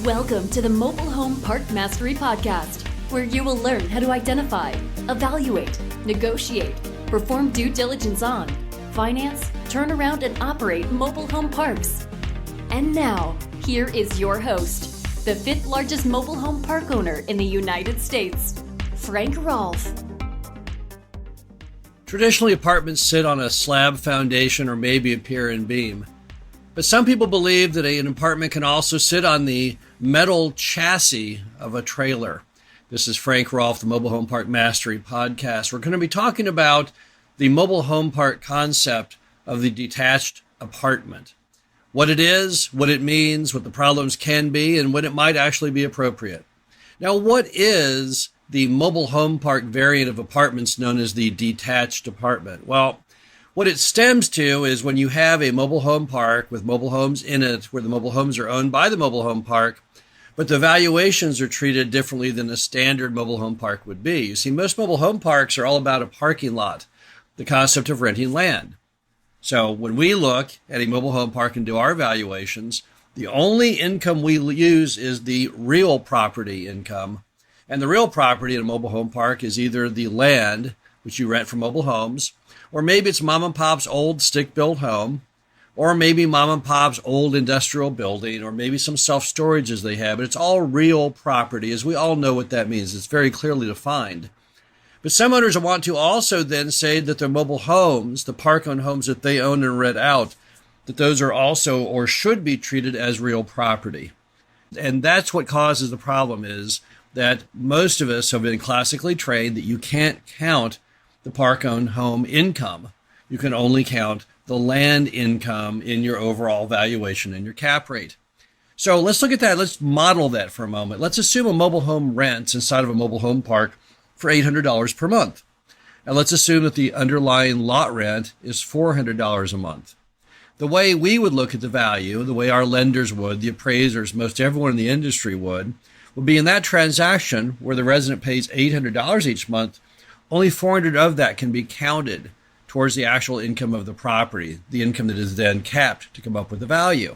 Welcome to the Mobile Home Park Mastery Podcast, where you will learn how to identify, evaluate, negotiate, perform due diligence on, finance, turn around, and operate mobile home parks. And now, here is your host, the fifth largest mobile home park owner in the United States, Frank Rolfe. Traditionally, apartments sit on a slab foundation or maybe a pier and beam. But some people believe that an apartment can also sit on the metal chassis of a trailer. This is Frank Rolfe, the Mobile Home Park Mastery Podcast. We're going to be talking about the mobile home park concept of the detached apartment. What it is, what it means, what the problems can be, and when it might actually be appropriate. Now, what is the mobile home park variant of apartments known as the detached apartment? Well, what it stems to is when you have a mobile home park with mobile homes in it, where the mobile homes are owned by the mobile home park, but the valuations are treated differently than a standard mobile home park would be. You see, most mobile home parks are all about a parking lot, the concept of renting land. So when we look at a mobile home park and do our valuations, the only income we use is the real property income. And the real property in a mobile home park is either the land, which you rent from mobile homes, or maybe it's mom and pop's old stick-built home, or maybe mom and pop's old industrial building, or maybe some self-storages they have. But it's all real property, as we all know what that means. It's very clearly defined. But some owners want to also then say that their mobile homes, the park-owned homes that they own and rent out, that those are also or should be treated as real property. And that's what causes the problem, is that most of us have been classically trained that you can't count the park-owned home income. You can only count the land income in your overall valuation and your cap rate. So let's look at that. Let's model that for a moment. Let's assume a mobile home rents inside of a mobile home park for $800 per month. And let's assume that the underlying lot rent is $400 a month. The way we would look at the value, the way our lenders would, the appraisers, most everyone in the industry would be in that transaction where the resident pays $800 each month, only $400 of that can be counted towards the actual income of the property, the income that is then capped to come up with the value.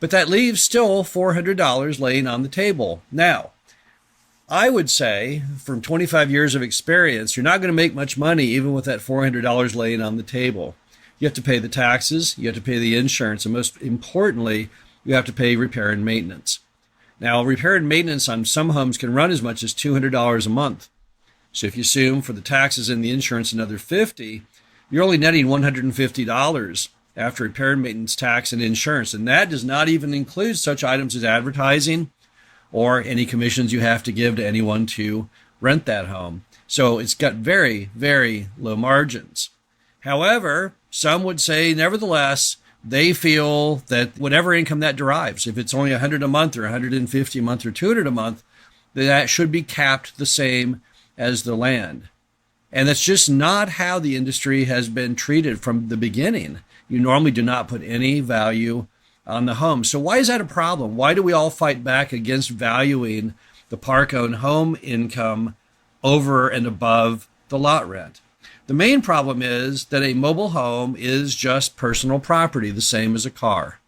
But that leaves still $400 laying on the table. Now, I would say from 25 years of experience, you're not going to make much money even with that $400 laying on the table. You have to pay the taxes, you have to pay the insurance, and most importantly, you have to pay repair and maintenance. Now, repair and maintenance on some homes can run as much as $200 a month. So if you assume for the taxes and the insurance another $50, you're only netting $150 after repair and maintenance, tax, and insurance. And that does not even include such items as advertising or any commissions you have to give to anyone to rent that home. So it's got very, very low margins. However, some would say, nevertheless, they feel that whatever income that derives, if it's only $100 a month or $150 a month or $200 a month, that should be capped the same as the land. And that's just not how the industry has been treated from the beginning. You normally do not put any value on the home. So why is that a problem? Why do we all fight back against valuing the park-owned home income over and above the lot rent? The main problem is that a mobile home is just personal property, the same as a car.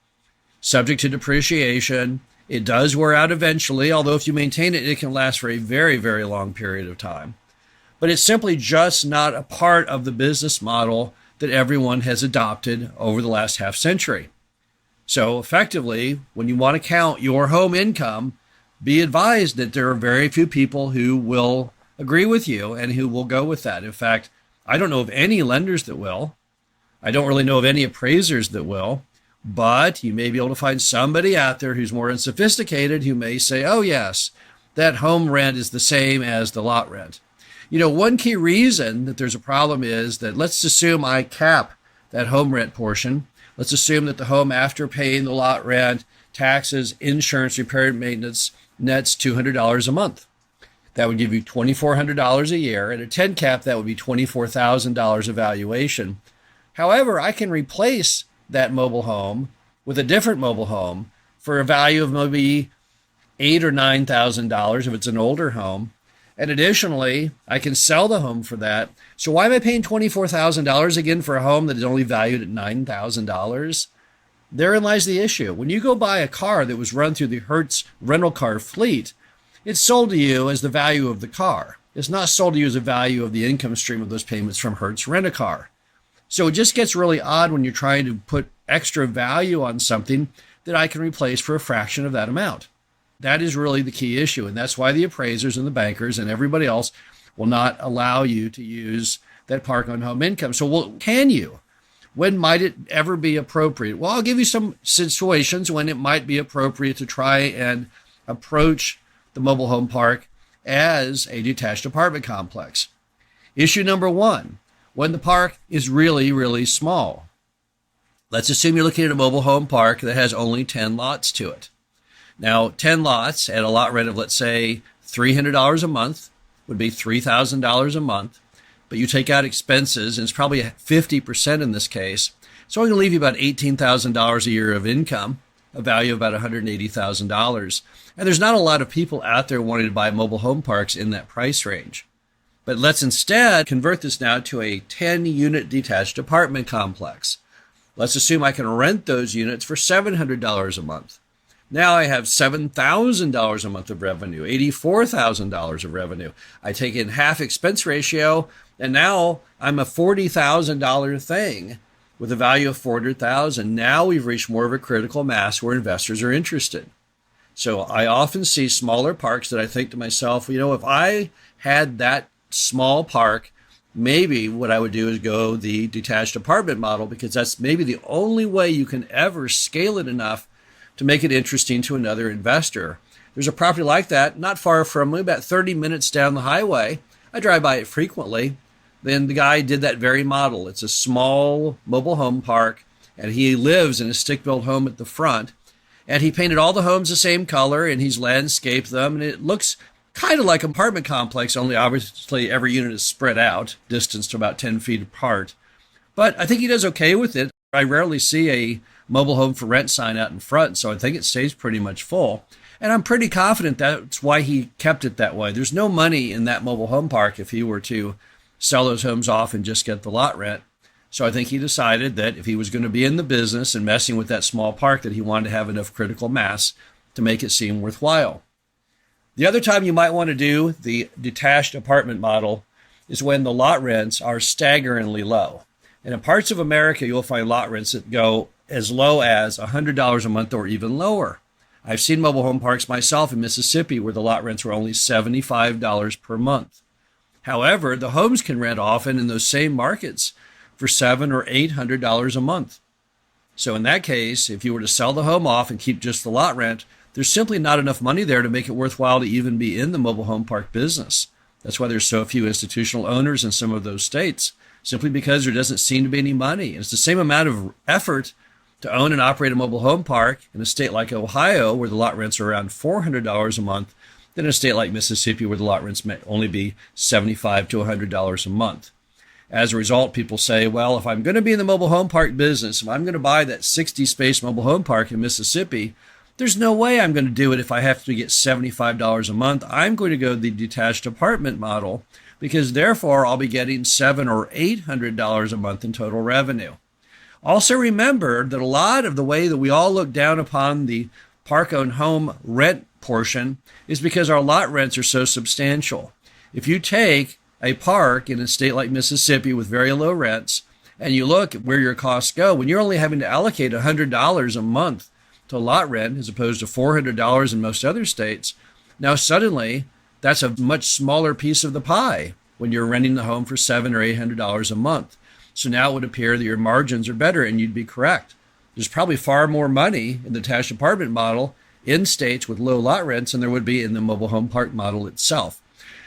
Subject to depreciation, it does wear out eventually, although if you maintain it, it can last for a very, very long period of time. But it's simply just not a part of the business model that everyone has adopted over the last half century. So effectively, when you want to count your home income, be advised that there are very few people who will agree with you and who will go with that. In fact, I don't know of any lenders that will. I don't really know of any appraisers that will. But you may be able to find somebody out there who's more unsophisticated who may say, oh, yes, that home rent is the same as the lot rent. You know, one key reason that there's a problem is that let's assume I cap that home rent portion. Let's assume that the home, after paying the lot rent, taxes, insurance, repair and maintenance, nets $200 a month. That would give you $2,400 a year. At a 10 cap, that would be $24,000 of valuation. However, I can replace that mobile home with a different mobile home for a value of maybe $8,000 or $9,000 if it's an older home. And additionally, I can sell the home for that. So why am I paying $24,000 again for a home that is only valued at $9,000? Therein lies the issue. When you go buy a car that was run through the Hertz rental car fleet, it's sold to you as the value of the car. It's not sold to you as the value of the income stream of those payments from Hertz Rent-A-Car. So it just gets really odd when you're trying to put extra value on something that I can replace for a fraction of that amount. That is really the key issue, and that's why the appraisers and the bankers and everybody else will not allow you to use that park on home income. So can you? When might it ever be appropriate? Well, I'll give you some situations when it might be appropriate to try and approach the mobile home park as a detached apartment complex. Issue number one, when the park is really, really small. Let's assume you're looking at a mobile home park that has only 10 lots to it. Now, 10 lots at a lot rent of, let's say, $300 a month would be $3,000 a month. But you take out expenses, and it's probably 50% in this case. So I'm going to leave you about $18,000 a year of income, a value of about $180,000. And there's not a lot of people out there wanting to buy mobile home parks in that price range. But let's instead convert this now to a 10-unit detached apartment complex. Let's assume I can rent those units for $700 a month. Now I have $7,000 a month of revenue, $84,000 of revenue. I take in half expense ratio, and now I'm a $40,000 thing with a value of $400,000. Now we've reached more of a critical mass where investors are interested. So I often see smaller parks that I think to myself, if I had that small park, maybe what I would do is go the detached apartment model, because that's maybe the only way you can ever scale it enough to make it interesting to another investor. There's a property like that not far from me, about 30 minutes down the highway. I drive by it frequently. Then the guy did that very model. It's a small mobile home park, and he lives in a stick-built home at the front. And he painted all the homes the same color, and he's landscaped them, and it looks kind of like an apartment complex, only obviously every unit is spread out, distanced to about 10 feet apart. But I think he does okay with it. I rarely see a mobile home for rent sign out in front, so I think it stays pretty much full. And I'm pretty confident that's why he kept it that way. There's no money in that mobile home park if he were to sell those homes off and just get the lot rent. So I think he decided that if he was going to be in the business and messing with that small park, that he wanted to have enough critical mass to make it seem worthwhile. The other time you might want to do the detached apartment model is when the lot rents are staggeringly low. And in parts of America, you'll find lot rents that go as low as $100 a month or even lower. I've seen mobile home parks myself in Mississippi where the lot rents were only $75 per month. However, the homes can rent often in those same markets for $700 or $800 a month. So in that case, if you were to sell the home off and keep just the lot rent, there's simply not enough money there to make it worthwhile to even be in the mobile home park business. That's why there's so few institutional owners in some of those states, simply because there doesn't seem to be any money. And it's the same amount of effort to own and operate a mobile home park in a state like Ohio, where the lot rents are around $400 a month, than in a state like Mississippi, where the lot rents may only be $75 to $100 a month. As a result, people say, well, if I'm going to be in the mobile home park business, if I'm going to buy that 60-space mobile home park in Mississippi, there's no way I'm going to do it if I have to get $75 a month. I'm going to go the detached apartment model, because therefore I'll be getting $700 or $800 a month in total revenue. Also remember that a lot of the way that we all look down upon the park-owned home rent portion is because our lot rents are so substantial. If you take a park in a state like Mississippi with very low rents, and you look at where your costs go, when you're only having to allocate $100 a month to lot rent as opposed to $400 in most other states, now suddenly that's a much smaller piece of the pie when you're renting the home for $700 or $800 a month. So now it would appear that your margins are better, and you'd be correct. There's probably far more money in the detached apartment model in states with low lot rents than there would be in the mobile home park model itself.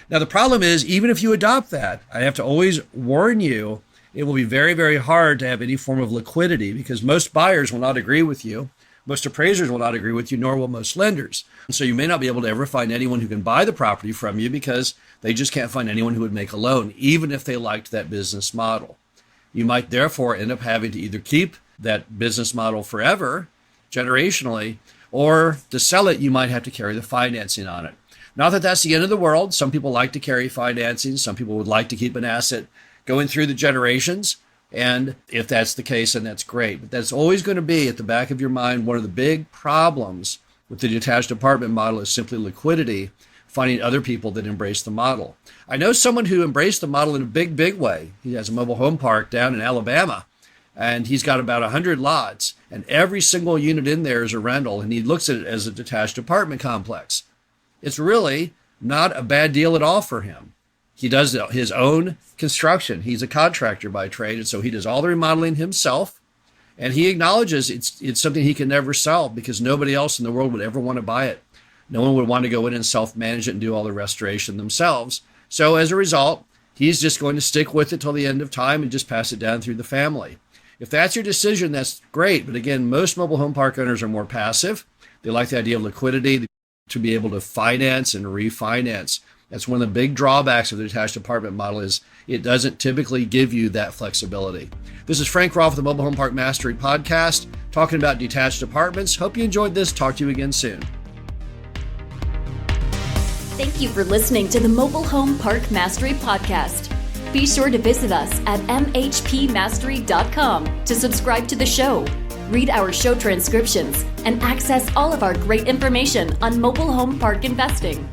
Now, the problem is, even if you adopt that, I have to always warn you, it will be very, very hard to have any form of liquidity, because most buyers will not agree with you. Most appraisers will not agree with you, nor will most lenders. And so you may not be able to ever find anyone who can buy the property from you, because they just can't find anyone who would make a loan, even if they liked that business model. You might therefore end up having to either keep that business model forever, generationally, or to sell it, you might have to carry the financing on it. Not that that's the end of the world. Some people like to carry financing. Some people would like to keep an asset going through the generations. And if that's the case, then that's great. But that's always going to be at the back of your mind. One of the big problems with the detached apartment model is simply liquidity, finding other people that embrace the model. I know someone who embraced the model in a big, big way. He has a mobile home park down in Alabama, and he's got about 100 lots, and every single unit in there is a rental, and he looks at it as a detached apartment complex. It's really not a bad deal at all for him. He does his own construction. He's a contractor by trade, and so he does all the remodeling himself. And he acknowledges it's something he can never sell because nobody else in the world would ever want to buy it. No one would want to go in and self-manage it and do all the restoration themselves. So as a result, he's just going to stick with it till the end of time and just pass it down through the family. If that's your decision, that's great. But again, most mobile home park owners are more passive. They like the idea of liquidity to be able to finance and refinance. That's one of the big drawbacks of the detached apartment model is it doesn't typically give you that flexibility. This is Frank Rolfe, the Mobile Home Park Mastery Podcast, talking about detached apartments. Hope you enjoyed this. Talk to you again soon. Thank you for listening to the Mobile Home Park Mastery Podcast. Be sure to visit us at mhpmastery.com to subscribe to the show, read our show transcriptions, and access all of our great information on mobile home park investing.